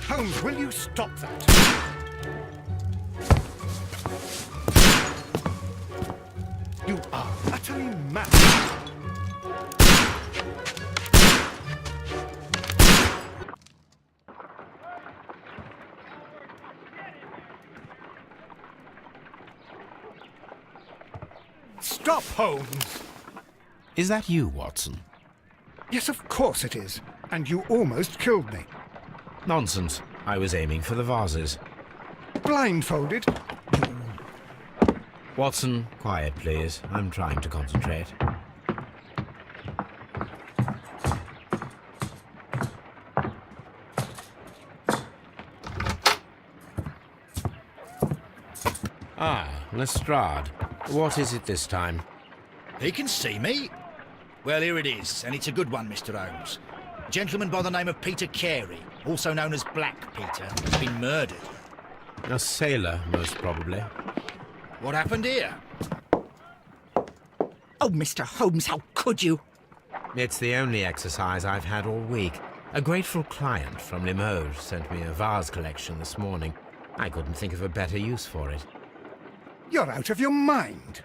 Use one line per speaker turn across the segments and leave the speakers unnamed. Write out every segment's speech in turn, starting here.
Holmes, will you stop that? You are utterly mad. Stop, Holmes!
Is that you, Watson?
Yes, of course it is. And you almost killed me.
Nonsense. I was aiming for the vases.
Blindfolded?
Watson, quiet, please. I'm trying to concentrate. Ah, Lestrade. What is it this time?
He can see me. Well, here it is, and it's a good one, Mr. Holmes. A gentleman by the name of Peter Carey, also known as Black Peter, has been murdered.
A sailor, most probably.
What happened here?
Oh, Mr. Holmes, how could you?
It's the only exercise I've had all week. A grateful client from Limoges sent me a vase collection this morning. I couldn't think of a better use for it.
You're out of your mind.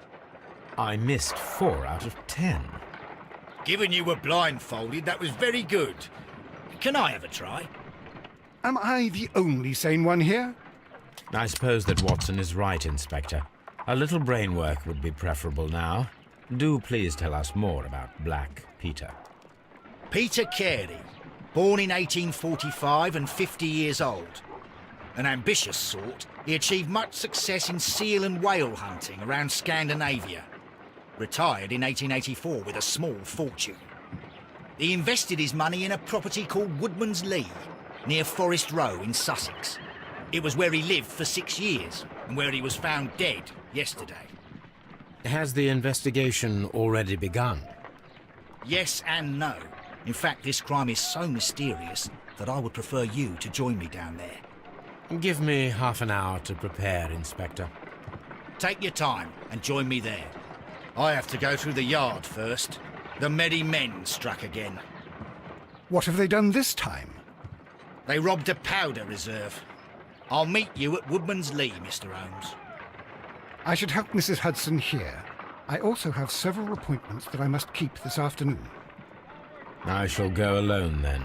I missed 4 out of 10.
Given you were blindfolded, that was very good. Can I have a try?
Am I the only sane one here?
I suppose that Watson is right, Inspector. A little brain work would be preferable now. Do please tell us more about Black Peter.
Peter Carey, born in 1845 and 50 years old. An ambitious sort, he achieved much success in seal and whale hunting around Scandinavia. Retired in 1884 with a small fortune. He invested his money in a property called Woodman's Lee, near Forest Row in Sussex. It was where he lived for 6 years, and where he was found dead yesterday.
Has the investigation already begun?
Yes and no. In fact, this crime is so mysterious that I would prefer you to join me down there.
Give me half an hour to prepare, Inspector.
Take your time and join me there. I have to go through the yard first. The merry men struck again.
What have they done this time?
They robbed a powder reserve. I'll meet you at Woodman's Lee, Mr. Holmes.
I should help Mrs. Hudson here. I also have several appointments that I must keep this afternoon.
I shall go alone, then.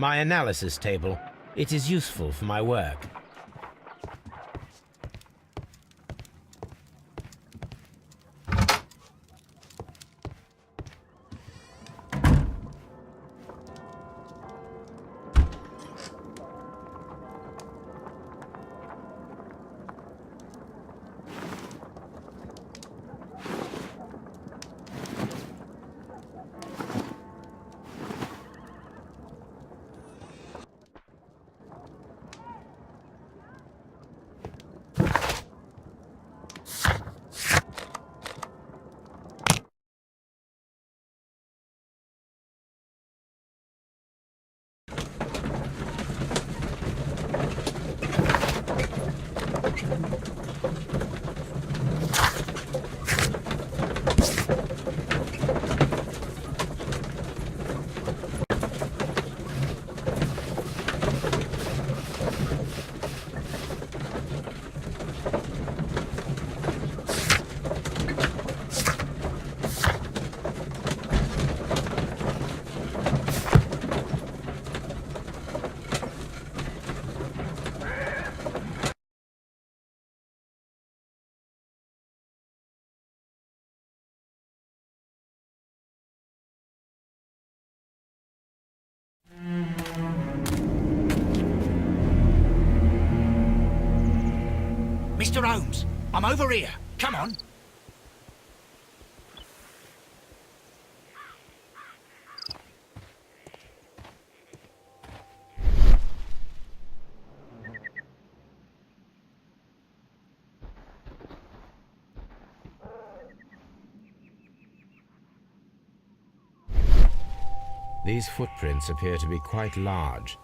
My analysis table. It is useful for my work.
Mr. Holmes, I'm over here. Come on.
These footprints appear to be quite large.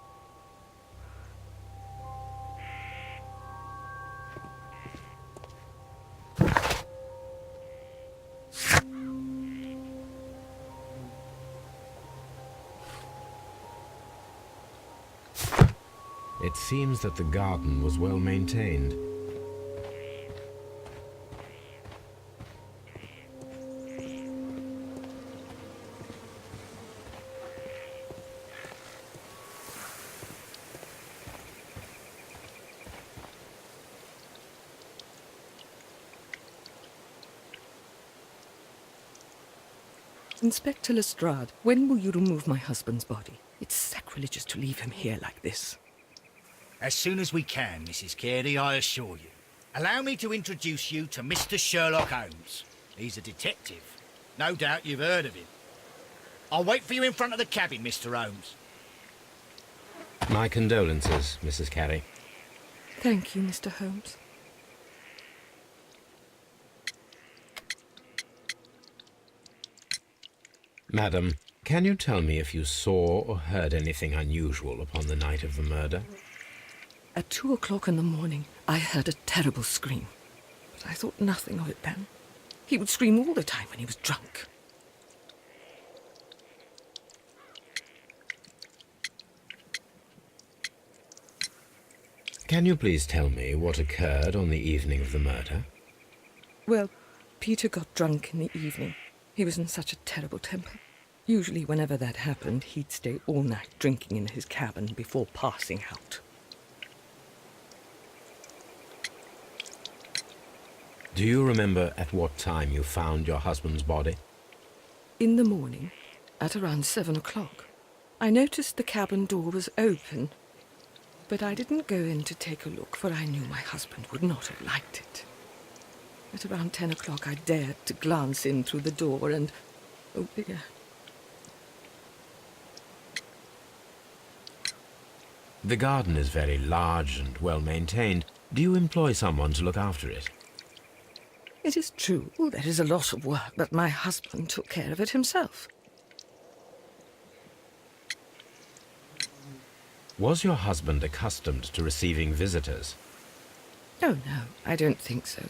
It seems that the garden was well maintained.
Inspector Lestrade, when will you remove my husband's body? It's sacrilegious to leave him here like this.
As soon as we can, Mrs. Carey, I assure you. Allow me to introduce you to Mr. Sherlock Holmes. He's a detective. No doubt you've heard of him. I'll wait for you in front of the cabin, Mr. Holmes.
My condolences, Mrs. Carey.
Thank you, Mr. Holmes.
Madam, can you tell me if you saw or heard anything unusual upon the night of the murder?
At 2 o'clock in the morning, I heard a terrible scream. But I thought nothing of it then. He would scream all the time when he was drunk.
Can you please tell me what occurred on the evening of the murder?
Well, Peter got drunk in the evening. He was in such a terrible temper. Usually whenever that happened, he'd stay all night drinking in his cabin before passing out.
Do you remember at what time you found your husband's body?
In the morning, at around 7 o'clock, I noticed the cabin door was open, but I didn't go in to take a look, for I knew my husband would not have liked it. At around 10 o'clock, I dared to glance in through the door and... oh dear.
The garden is very large and well maintained. Do you employ someone to look after it?
It is true, there is a lot of work, but my husband took care of it himself.
Was your husband accustomed to receiving visitors?
Oh, no, I don't think so.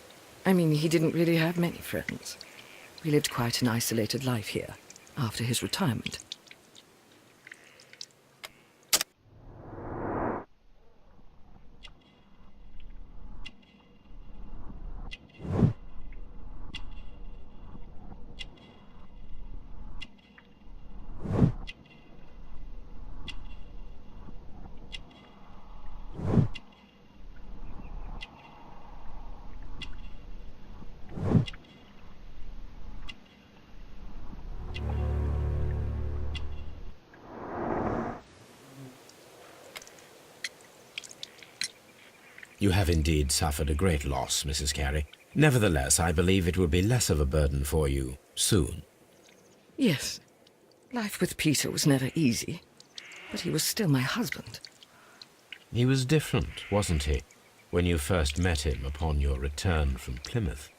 I mean, he didn't really have many friends. We lived quite an isolated life here, after his retirement.
You have indeed suffered a great loss, Mrs. Carey. Nevertheless, I believe it will be less of a burden for you soon.
Yes, life with Peter was never easy, but he was still my husband.
He was different, wasn't he, when you first met him upon your return from Plymouth?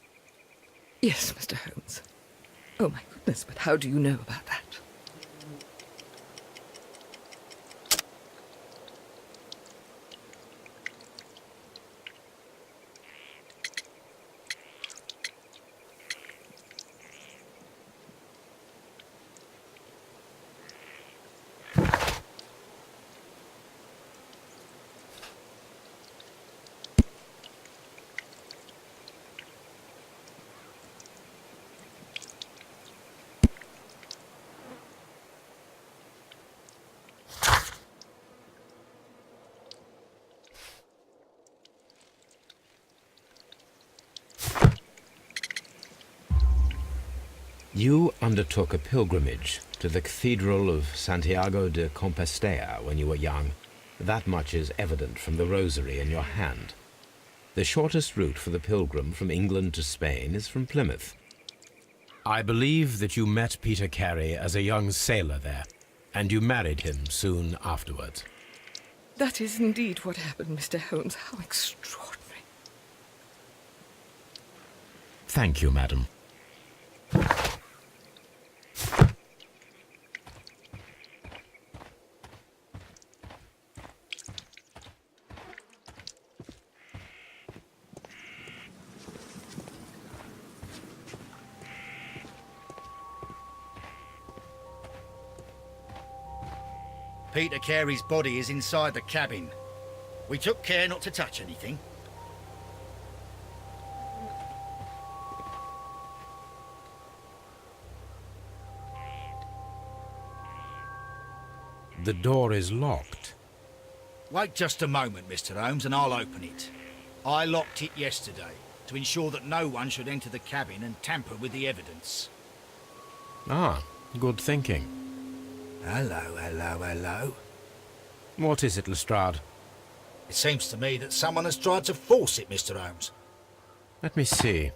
Yes, Mr. Holmes. Oh, my goodness, but how do you know about that?
You undertook a pilgrimage to the Cathedral of Santiago de Compostela when you were young. That much is evident from the rosary in your hand. The shortest route for the pilgrim from England to Spain is from Plymouth. I believe that you met Peter Carey as a young sailor there, and you married him soon afterwards.
That is indeed what happened, Mr. Holmes. How extraordinary.
Thank you, madam.
Peter Carey's body is inside the cabin. We took care not to touch anything.
The door is locked.
Wait just a moment, Mr. Holmes, and I'll open it. I locked it yesterday to ensure that no one should enter the cabin and tamper with the evidence.
Ah, good thinking.
Hello, hello, hello.
What is it, Lestrade?
It seems to me that someone has tried to force it, Mr. Holmes.
Let me see.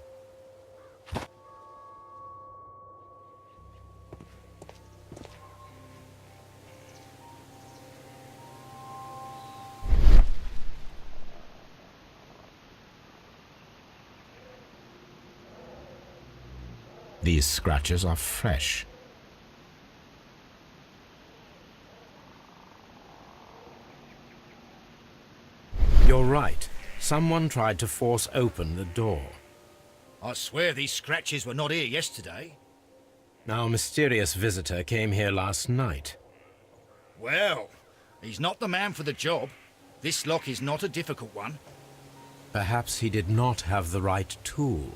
These scratches are fresh. You're right. Someone tried to force open the door.
I swear these scratches were not here yesterday.
Our mysterious visitor came here last night.
Well, he's not the man for the job. This lock is not a difficult one.
Perhaps he did not have the right tool.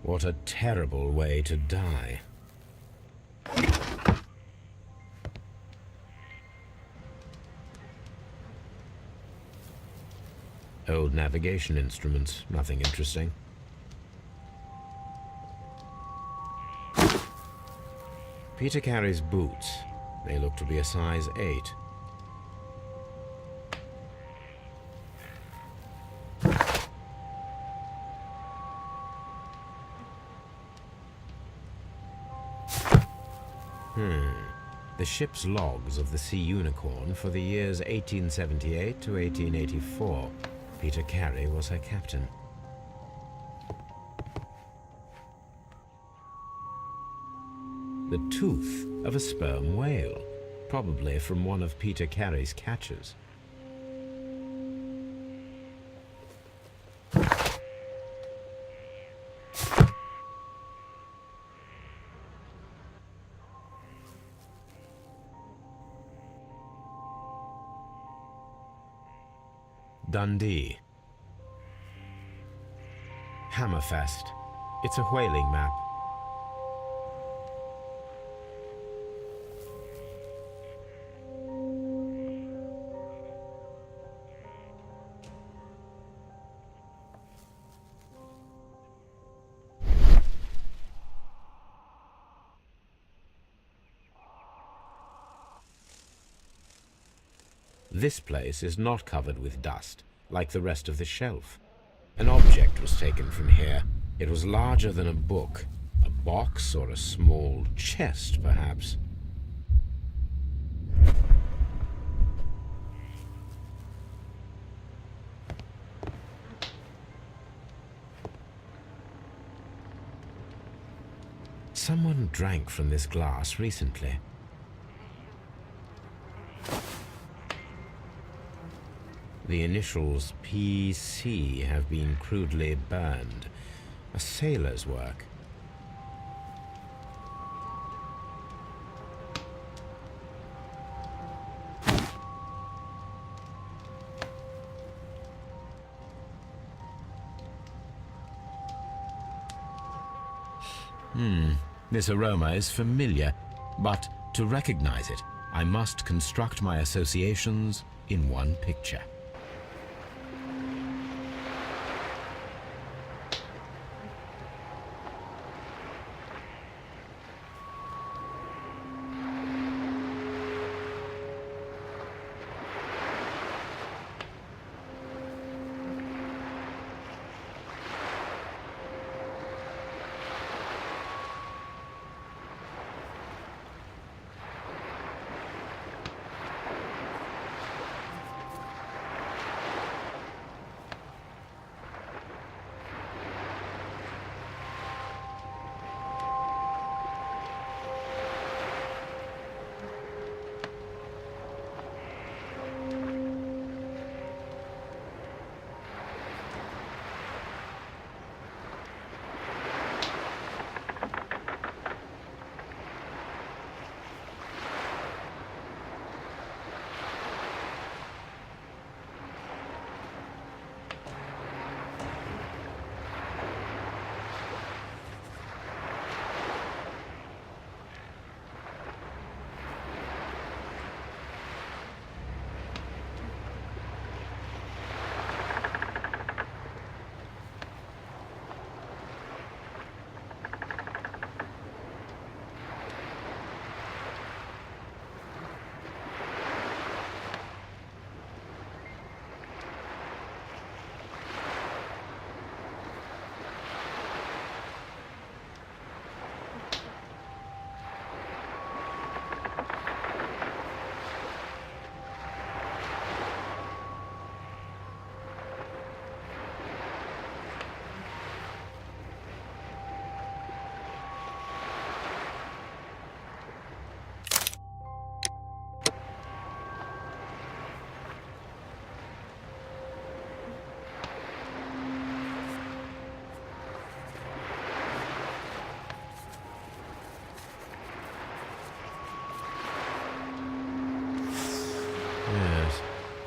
What a terrible way to die. Old navigation instruments, nothing interesting. Peter Carey's boots. They look to be a size 8. The ship's logs of the Sea Unicorn for the years 1878 to 1884. Peter Carey was her captain. The tooth of a sperm whale, probably from one of Peter Carey's catches. Dundee. Hammerfest. It's a whaling map. This place is not covered with dust, like the rest of the shelf. An object was taken from here. It was larger than a book. A box or a small chest, perhaps. Someone drank from this glass recently. The initials PC have been crudely burned. A sailor's work. This aroma is familiar, but to recognize it, I must construct my associations in one picture.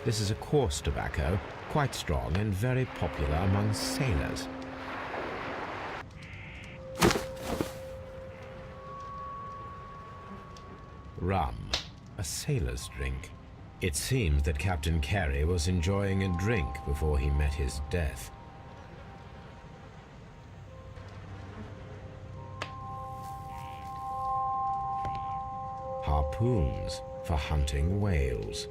This is a coarse tobacco, quite strong and very popular among sailors. Rum, a sailor's drink. It seems that Captain Carey was enjoying a drink before he met his death. Harpoons for hunting whales.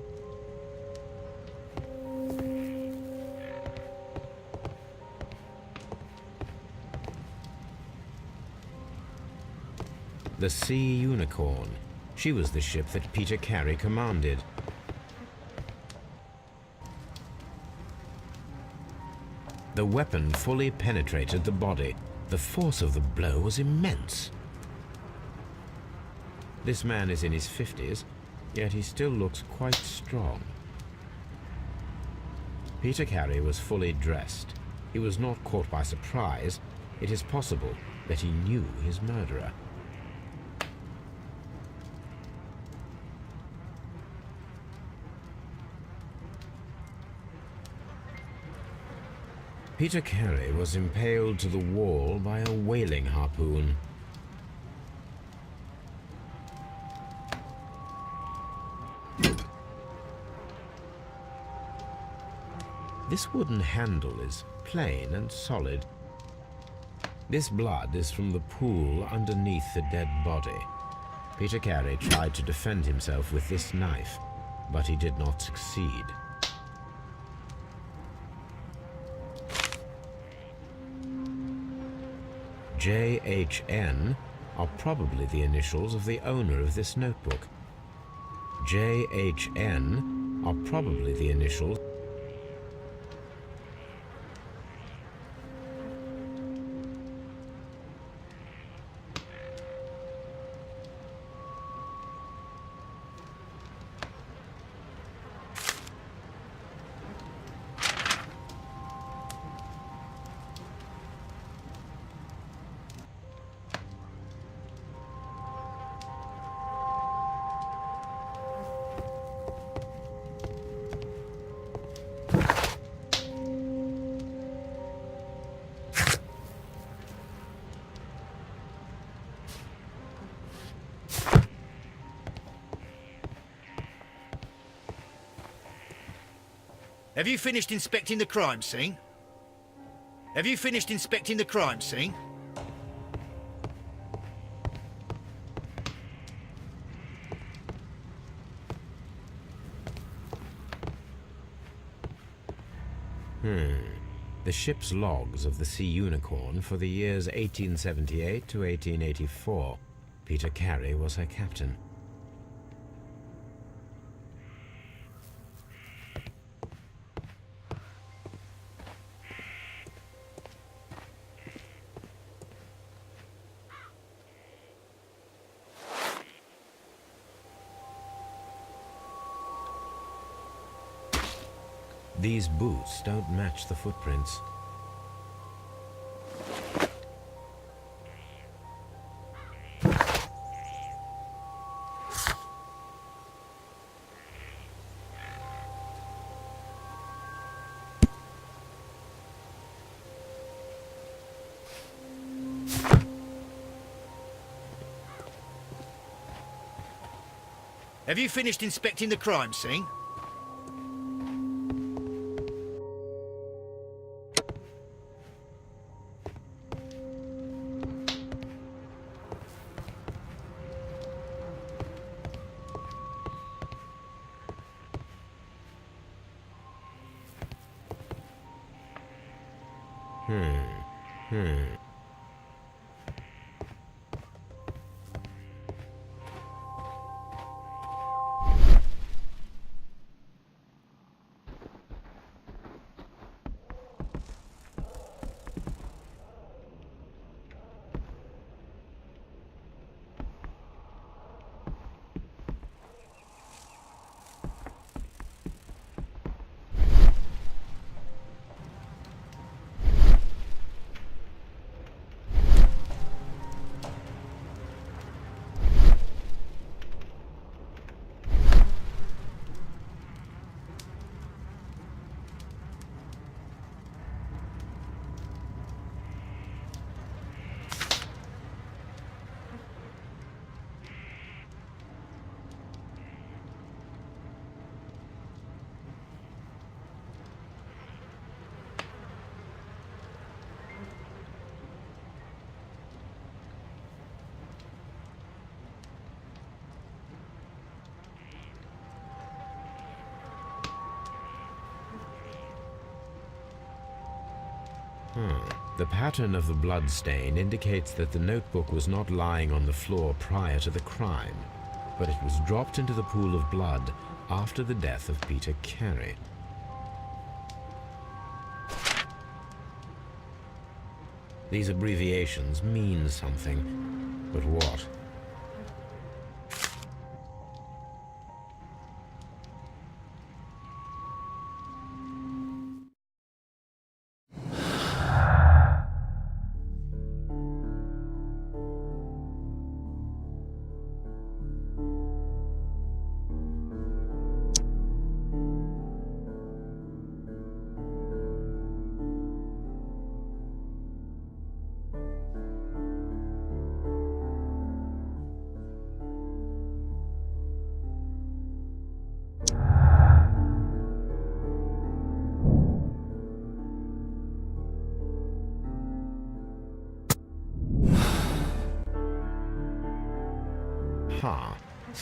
The Sea Unicorn. She was the ship that Peter Carey commanded. The weapon fully penetrated the body. The force of the blow was immense. This man is in his 50s, yet he still looks quite strong. Peter Carey was fully dressed. He was not caught by surprise. It is possible that he knew his murderer. Peter Carey was impaled to the wall by a whaling harpoon. This wooden handle is plain and solid. This blood is from the pool underneath the dead body. Peter Carey tried to defend himself with this knife, but he did not succeed. JHN are probably the initials of the owner of this notebook. JHN are probably the initials.
Have you finished inspecting the crime scene? Have you finished inspecting the crime scene?
The ship's logs of the Sea Unicorn for the years 1878 to 1884. Peter Carey was her captain. These boots don't match the footprints.
Have you finished inspecting the crime scene?
The pattern of the blood stain indicates that the notebook was not lying on the floor prior to the crime, but it was dropped into the pool of blood after the death of Peter Carey. These abbreviations mean something, but what?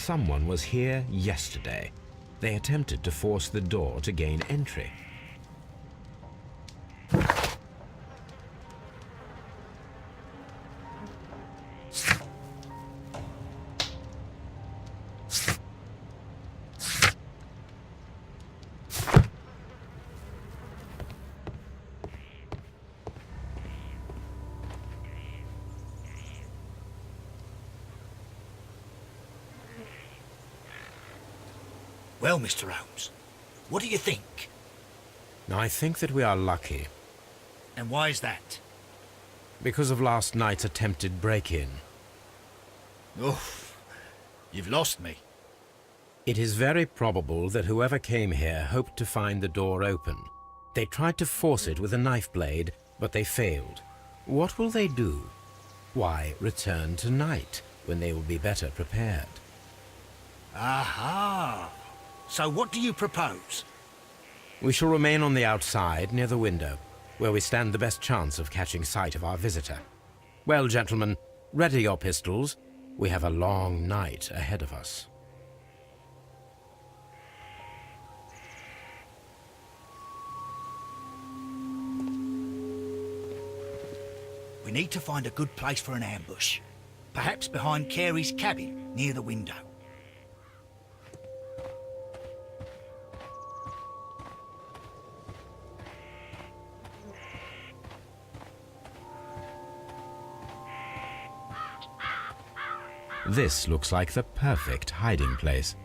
Someone was here yesterday. They attempted to force the door to gain entry.
Well, Mr. Holmes, what do you think?
I think that we are lucky,
And why is that?
because of last night's attempted break-in.
Oof, you've lost me.
It is very probable that whoever came here hoped to find the door open. They tried to force it with a knife blade, but they failed. What will they do? Why, return tonight, when they will be better prepared.
Aha! So what do you propose?
We shall remain on the outside, near the window, where we stand the best chance of catching sight of our visitor. Well, gentlemen, ready your pistols. We have a long night ahead of us.
We need to find a good place for an ambush. Perhaps behind Carey's cabin, near the window.
This looks like the perfect hiding place.